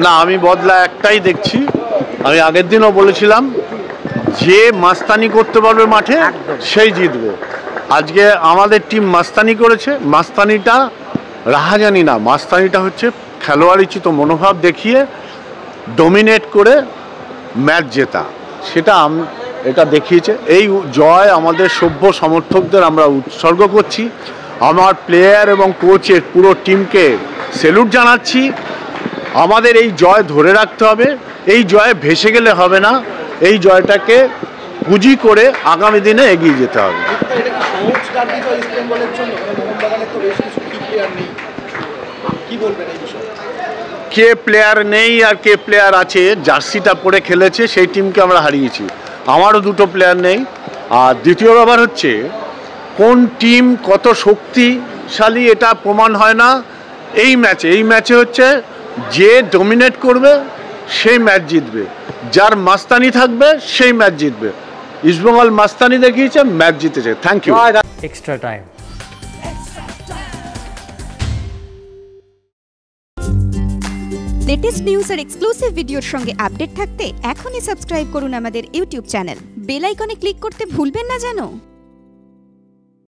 না, আমি বদলা একটাই দেখছি। আমি আগের দিনও বলেছিলাম যে মাস্তানি করতে পারবে মাঠে সেই জিতবে। আজকে আমাদের টিম মাস্তানি করেছে। মাস্তানিটা রাহাজানি না, মাস্তানিটা হচ্ছে খেলোয়াড়িচিত মনোভাব দেখিয়ে ডমিনেট করে ম্যাচ জেতা, সেটা এটা দেখিয়েছে। এই জয় আমাদের সভ্য সমর্থকদের আমরা উৎসর্গ করছি। আমার প্লেয়ার এবং কোচের পুরো টিমকে স্যালুট জানাচ্ছি। আমাদের এই জয় ধরে রাখতে হবে, এই জয়ে ভেসে গেলে হবে না, এই জয়টাকে পুঁজি করে আগামী দিনে এগিয়ে যেতে হবে। কে প্লেয়ার নেই আর কে প্লেয়ার আছে, জার্সিটা পরে খেলেছে সেই টিমকে আমরা হারিয়েছি। আমারও দুটো প্লেয়ার নেই। আর দ্বিতীয় ব্যাপার হচ্ছে কোন টিম কত শক্তিশালী এটা প্রমাণ হয় না এই ম্যাচে হচ্ছে যে ডমিনেট করবে সেই ম্যাচ জিতবে, যার মাস্তানি থাকবে সেই ম্যাচ জিতবে। ইস্টবেঙ্গল মাস্তানি দেখিয়েছে, ম্যাচ জিতেছে। Thank you. Extra time. Latest news আর এক্সক্লুসিভ ভিডিওর সঙ্গে আপডেট থাকতে এখনই সাবস্ক্রাইব করুন আমাদের ইউটিউব চ্যানেল। বেল আইকনে ক্লিক করতে ভুলবেন না যেন।